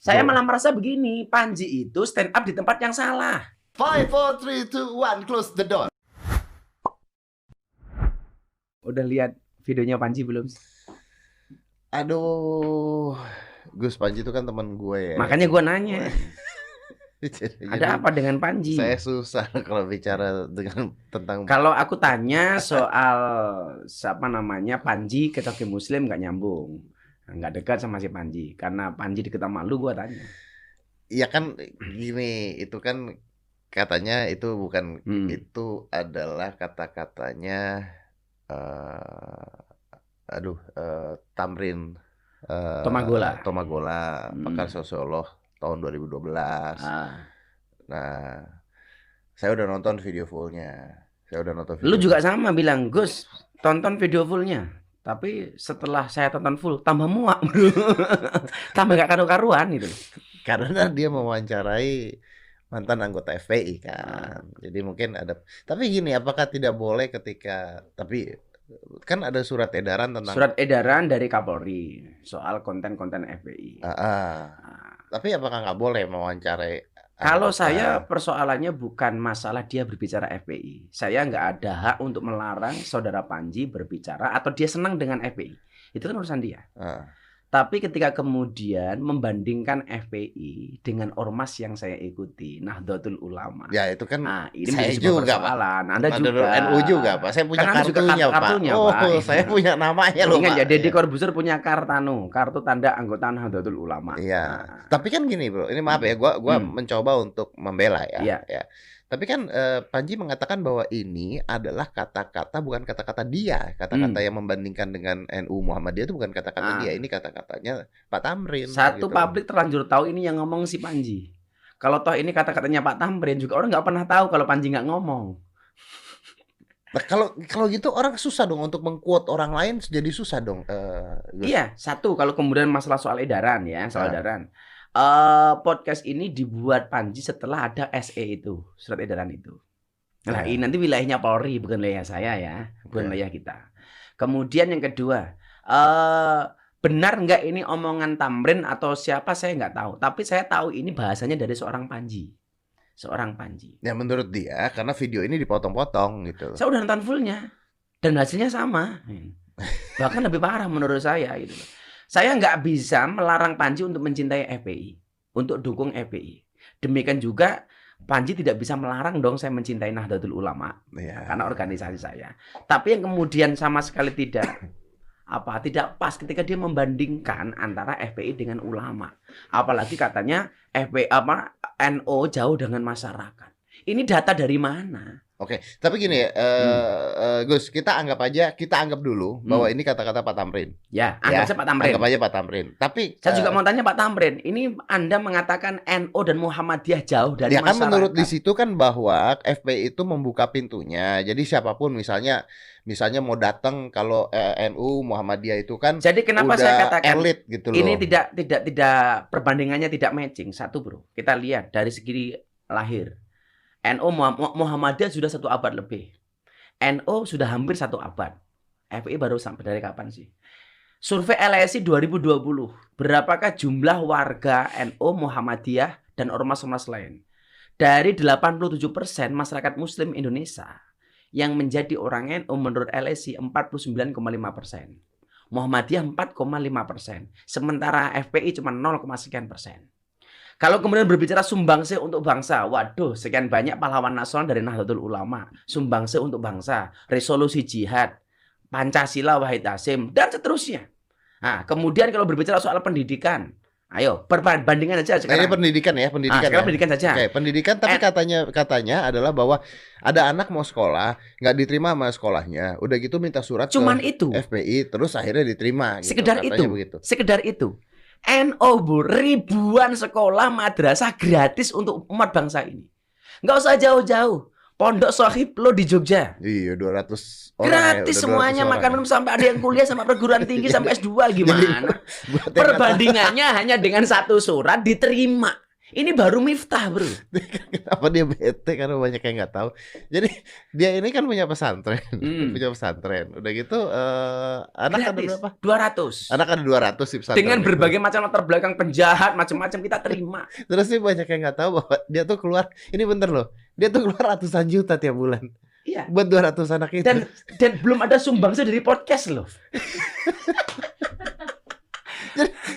Saya malah merasa begini, Panji itu stand up di tempat yang salah. 5, 4, 3, 2, 1, close the door. Udah lihat videonya Panji belum? Aduh, Gus, Panji itu kan teman gue ya. Makanya gue nanya. Jadi Ada apa dengan Panji? saya susah kalau bicara tentang. Kalau aku tanya soal siapa namanya Panji ke Coki Muslim nggak nyambung, nggak dekat sama si Panji. Karena Panji deket sama lu, gue tanya. Ya kan gini, itu kan katanya itu bukan itu adalah kata-katanya Tamrin Tomagola, pakar sosiolog tahun 2012. Nah, saya udah nonton video fullnya. Lu juga sama bilang, Gus, tonton video fullnya. Tapi setelah saya tonton full, tambah muak, bro. Tambah gak karu-karuan gitu. Karena dia mewawancarai mantan anggota FPI kan. Jadi mungkin ada. Tapi gini, apakah tidak boleh ketika. Tapi kan ada surat edaran tentang. Surat edaran dari Kapolri soal konten-konten FPI. Tapi apakah nggak boleh mewawancarai? Kalau saya persoalannya bukan masalah dia berbicara FPI. Saya nggak ada hak untuk melarang saudara Panji berbicara atau dia senang dengan FPI. Itu kan urusan dia. Tapi ketika kemudian membandingkan FPI dengan ormas yang saya ikuti, Nahdlatul Ulama. Ya itu kan ini saya juga, persoalan. Anda juga. NU juga, Pak. Saya punya kartunya, Pak. Pak. Saya punya namanya loh, Ingat Pak. ya, Deddy Corbuzier punya kartu tanda anggota Nahdlatul Ulama. Iya. Tapi kan gini, Bro. Ini maaf ya, gua mencoba untuk membela ya. Iya. Tapi kan Panji mengatakan bahwa ini adalah kata-kata, bukan kata-kata dia. Kata-kata yang membandingkan dengan NU Muhammadiyah itu bukan kata-kata dia. Ini kata-katanya Pak Tamrin. Satu gitu. Publik terlanjur tahu ini yang ngomong si Panji. Kalau toh ini kata-katanya Pak Tamrin juga orang nggak pernah tahu kalau Panji nggak ngomong. Nah, kalau gitu orang susah dong untuk meng-quote orang lain, jadi susah dong. Iya, satu kalau kemudian masalah soal edaran ya, soal edaran. Podcast ini dibuat Panji setelah ada SE itu, surat edaran itu. Nah, ini nanti wilayahnya Polri, bukan wilayah saya ya, bukan wilayah kita. Kemudian yang kedua, benar nggak ini omongan Tamrin atau siapa saya nggak tahu. Tapi saya tahu ini bahasanya dari seorang Panji. Ya menurut dia, karena video ini dipotong-potong gitu. Saya udah nonton fullnya dan hasilnya sama. Bahkan lebih parah menurut saya gitu. Saya nggak bisa melarang Panji untuk mencintai FPI, untuk dukung FPI. Demikian juga Panji tidak bisa melarang dong saya mencintai Nahdlatul Ulama, karena organisasi saya. Tapi yang kemudian sama sekali tidak pas ketika dia membandingkan antara FPI dengan ulama. Apalagi katanya NU jauh dengan masyarakat. Ini data dari mana? Oke, tapi gini Gus, kita anggap dulu bahwa ini kata-kata Pak Tamrin. Ya, anggap saja Pak Tamrin. Anggap aja Pak Tamrin. Tapi saya juga mau tanya Pak Tamrin, ini Anda mengatakan NU dan Muhammadiyah jauh dari masyarakat. Ya kan menurut di situ kan bahwa FPI itu membuka pintunya. Jadi siapapun misalnya mau datang kalau NU Muhammadiyah itu kan. Jadi kenapa saya katakan elit gitu loh. Ini tidak perbandingannya tidak matching. Satu, Bro. Kita lihat dari segi lahir. NU Muhammadiyah sudah 1 abad lebih. NU sudah hampir 1 abad. FPI baru sampai dari kapan sih? Survei LSI 2020. Berapakah jumlah warga NU Muhammadiyah dan ormas-ormas lain? Dari 87% masyarakat Muslim Indonesia yang menjadi orang NU menurut LSI 49,5%. Muhammadiyah 4,5%. Sementara FPI cuma 0, sekian persen. Kalau kemudian berbicara sumbangsih untuk bangsa, waduh, sekian banyak pahlawan nasional dari Nahdlatul Ulama, sumbangsih untuk bangsa, resolusi jihad, Pancasila, Wahid Hasim, dan seterusnya. Nah, kemudian kalau berbicara soal pendidikan, ayo perbandingan saja sekarang. Ini pendidikan ya, sekarang pendidikan saja. Oke, pendidikan, tapi katanya adalah bahwa ada anak mau sekolah, nggak diterima sama sekolahnya, udah gitu minta surat cuman ke itu FPI, terus akhirnya diterima. Sekedar itu. NU, Bu, ribuan sekolah madrasah gratis untuk umat bangsa ini. Nggak usah jauh-jauh. Pondok Sohib lo di Jogja. Iya, 200 orang. Gratis semuanya, makan minum, sampai ada yang kuliah sampai perguruan tinggi sampai S2 gimana? Perbandingannya hanya dengan 1 surat diterima. Ini baru Miftah, Bro. Kenapa dia bete? Karena banyak yang nggak tahu. Jadi dia ini kan punya pesantren, punya pesantren. Udah gitu anak ada Gratis. berapa? 200. Anak ada 200 di pesantren Dengan itu. berbagai macam latar belakang penjahat, macam-macam kita terima. Terus sih banyak yang nggak tahu bahwa dia tuh keluar, ini bener loh, dia tuh keluar ratusan juta tiap bulan Iya. buat 200 anak itu. Dan belum ada sumbangsi dari podcast loh.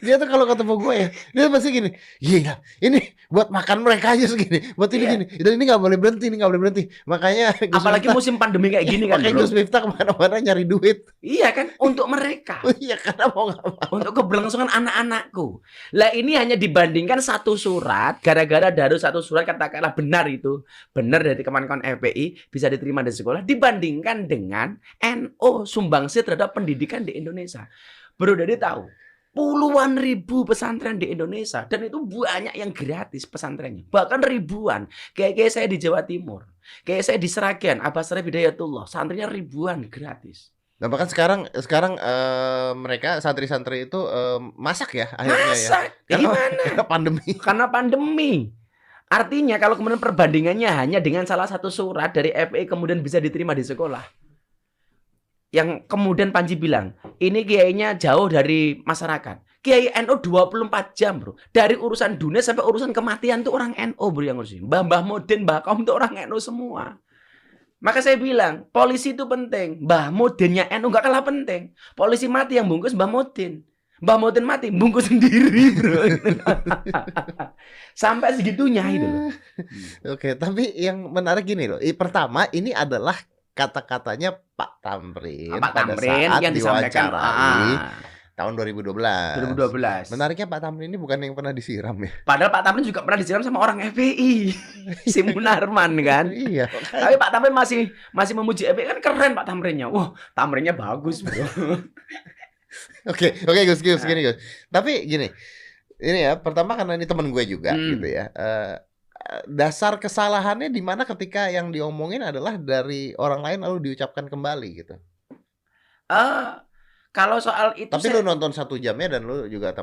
Dia tuh kalau ketemu gue ya, dia pasti gini, gila, ini buat makan mereka aja segini, buat ini Iya. gini, dan ini nggak boleh berhenti, ini nggak boleh berhenti. Makanya Gus Apalagi Miftah- musim pandemi kayak gini kan, makanya Bro. Gus Miftah kemana-mana nyari duit. Iya kan, untuk mereka. Oh iya, karena mau nggak mau. Untuk keberlangsungan anak-anakku. Lah ini hanya dibandingkan satu surat, gara-gara dari satu surat katakanlah benar itu, benar dari kawan-kawan FPI bisa diterima di sekolah, dibandingkan dengan NO sumbangsi terhadap pendidikan di Indonesia. Bro Dadi tahu, puluhan ribu pesantren di Indonesia dan itu banyak yang gratis pesantrennya, bahkan ribuan. Kayak saya di Jawa Timur, kayak saya di Seragen, Abbas Syarif Hidayatullah, santrinya ribuan gratis. Nah bahkan sekarang mereka santri-santri itu masak ya akhirnya Masa? ya. Gimana? Karena pandemi. Karena pandemi. Artinya kalau kemudian perbandingannya hanya dengan salah satu surat dari FPI kemudian bisa diterima di sekolah. Yang kemudian Panji bilang, ini kiainya jauh dari masyarakat. Kiai NU 24 jam, Bro. Dari urusan dunia sampai urusan kematian tuh orang NU, Bro, yang ngurusin. Mbah Mudin, Mbah Kaum tuh orang NU semua. Maka saya bilang, polisi itu penting. Mbah Mudinnya NU gak kalah penting. Polisi mati yang bungkus Mbah Mudin. Mbah Mudin mati, bungkus sendiri, Bro. Sampai segitunya itu loh. Oke, tapi yang menarik gini loh. Pertama, ini adalah kata-katanya Pak Tamrin Pak pada Tamrin saat yang disampaikan diwawancarai tahun 2012. 2012. Menariknya Pak Tamrin ini bukan yang pernah disiram ya. Padahal Pak Tamrin juga pernah disiram sama orang FPI. Si Munarman kan. Iya. Tapi Pak Tamrin masih memuji FPI, kan keren Pak Tamrinnya. Wah, Tamrinnya bagus, Bro. Oke, Gus, gini Gus. Tapi gini, ini ya pertama karena ini teman gue juga gitu ya. Dasar kesalahannya di mana ketika yang diomongin adalah dari orang lain lalu diucapkan kembali gitu. Kalau soal itu Tapi lu nonton 1 jamnya dan lu juga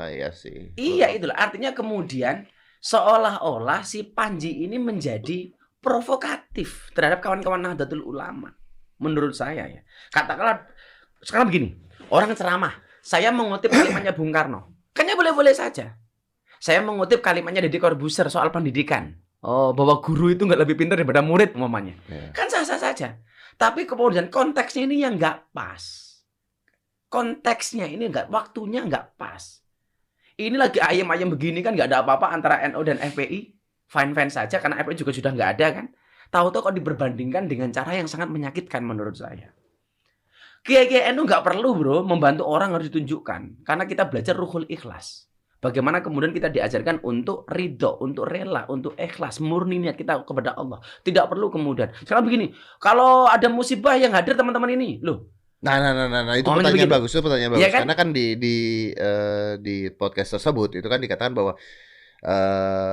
ya sih. Iya, itulah artinya kemudian seolah-olah si Panji ini menjadi provokatif terhadap kawan-kawan Nahdlatul Ulama. Menurut saya ya. Katakanlah sekarang begini, orang ceramah, saya mengutip kalimatnya Bung Karno. Kayaknya boleh-boleh saja. Saya mengutip kalimatnya Deddy Corbuzier soal pendidikan. Oh, bahwa guru itu nggak lebih pintar daripada murid umpamanya. Yeah. Kan sah-sah saja. Tapi kemudian konteksnya ini yang nggak pas. Konteksnya ini nggak, waktunya nggak pas. Ini lagi ayam-ayam begini kan nggak ada apa-apa antara NU dan FPI. Fine-fine saja karena FPI juga sudah nggak ada kan. Tahu-tahu kok diperbandingkan dengan cara yang sangat menyakitkan menurut saya. Kiai-kiai NU nggak perlu, Bro, membantu orang harus ditunjukkan. Karena kita belajar ruhul ikhlas. Bagaimana kemudian kita diajarkan untuk ridho, untuk rela, untuk ikhlas, murni niat kita kepada Allah. Tidak perlu kemudian. Sekarang begini, kalau ada musibah yang hadir teman-teman ini, loh. Nah, itu pertanyaan bagus, Ya kan? Karena kan di podcast tersebut itu kan dikatakan bahwa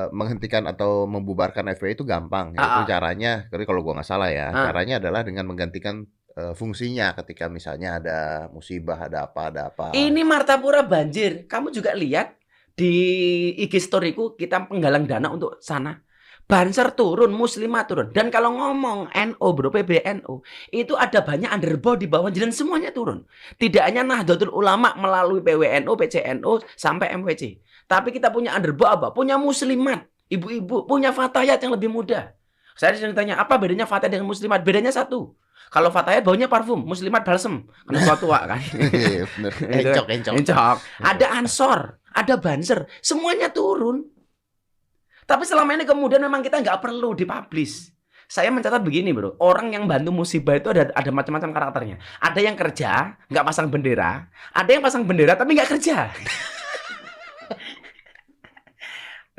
menghentikan atau membubarkan FPI itu gampang. Itu caranya, kalau gua nggak salah ya, caranya adalah dengan menggantikan fungsinya ketika misalnya ada musibah, ada apa. Ini Martapura banjir. Kamu juga lihat di IG storyku kita penggalang dana untuk sana. Banser turun, Muslimah turun. Dan kalau ngomong NU, Bro, PBNU, itu ada banyak underbow di bawah jalan, semuanya turun. Tidak hanya Nahdlatul Ulama melalui PWNU, PCNU sampai MWC. Tapi kita punya underbow apa? Punya muslimat, ibu-ibu, punya fatayat yang lebih muda. Saya sering tanya, apa bedanya fatayat dengan muslimat? Bedanya satu. Kalau fatayat baunya parfum, muslimat balsem. Karena tua kan. Iya, bener. Encok. Ada ansor, ada banser, semuanya turun. Tapi selama ini kemudian memang kita nggak perlu dipublish. Saya mencatat begini, Bro. Orang yang bantu musibah itu ada macam-macam karakternya. Ada yang kerja, nggak pasang bendera. Ada yang pasang bendera tapi nggak kerja.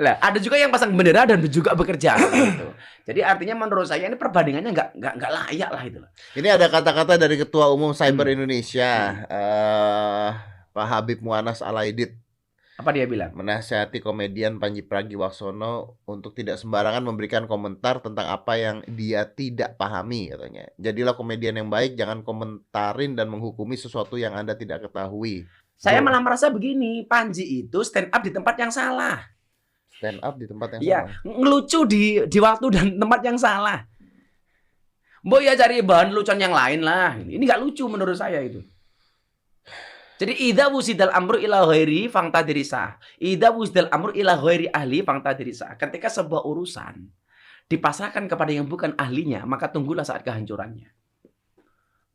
Lah, ada juga yang pasang bendera dan juga bekerja. Gitu. Jadi artinya menurut saya ini perbandingannya nggak layak lah itu. Ini ada kata-kata dari Ketua Umum Cyber Indonesia, Pak Habib Muanas Alaidit. Apa dia bilang? Menasihati komedian Panji Pragiwaksono untuk tidak sembarangan memberikan komentar tentang apa yang dia tidak pahami, katanya. Jadilah komedian yang baik, jangan komentarin dan menghukumi sesuatu yang Anda tidak ketahui. Saya malah merasa begini, Panji itu stand up di tempat yang salah. Stand up di tempat yang Iya, salah. ngelucu di waktu dan tempat yang salah. Mbok ya cari bahan lucuan yang lain lah. Ini nggak lucu menurut saya itu. Jadi idza wusidal amru ila ghairi fangtadirisa. Idza wusidal amru ila ghairi ahli fangtadirisa. Ketika sebuah urusan dipasrahkan kepada yang bukan ahlinya, maka tunggulah saat kehancurannya.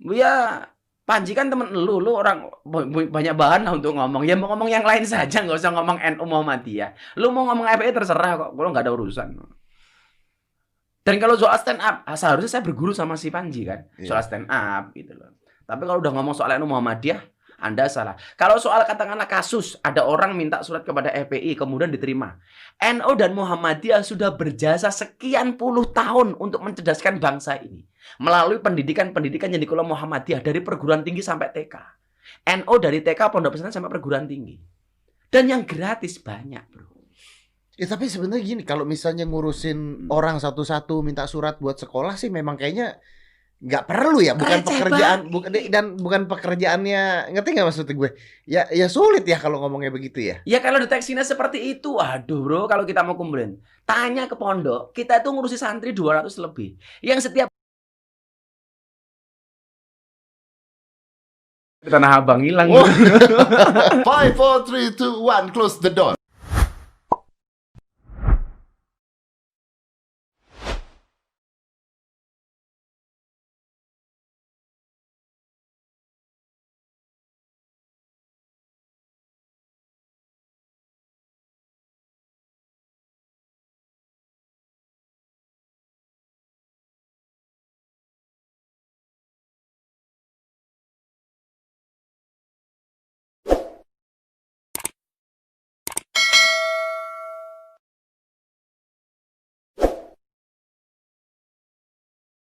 Ya, Panji kan temen lu orang banyak bahan lah untuk ngomong. Ya mau ngomong yang lain saja, nggak usah ngomong NU Muhammadiyah. Lu mau ngomong FPI terserah kok, gua nggak ada urusan. Dan kalau soal stand up, seharusnya saya berguru sama si Panji kan, soal stand up gitu loh. Tapi kalau udah ngomong soal NU Muhammadiyah, Anda salah. Kalau soal katakanlah kasus, ada orang minta surat kepada FPI, kemudian diterima. NU dan Muhammadiyah sudah berjasa sekian puluh tahun untuk mencerdaskan bangsa ini. Melalui pendidikan-pendidikan yang dikelola Muhammadiyah, dari perguruan tinggi sampai TK. NU dari TK, pondok pesantren sampai perguruan tinggi. Dan yang gratis banyak, bro. Ya tapi sebenarnya gini, kalau misalnya ngurusin orang satu-satu minta surat buat sekolah sih memang kayaknya nggak perlu ya, bukan pekerjaan, bukan pekerjaannya, ngerti nggak maksud gue? Ya sulit ya kalau ngomongnya begitu ya. Ya kalau deteksinya seperti itu, aduh bro, kalau kita mau kumpulin, tanya ke pondok, kita itu ngurusi santri 200 lebih, yang setiap Tanah Abang hilang. 5, 4, 3, 2, 1, close the door.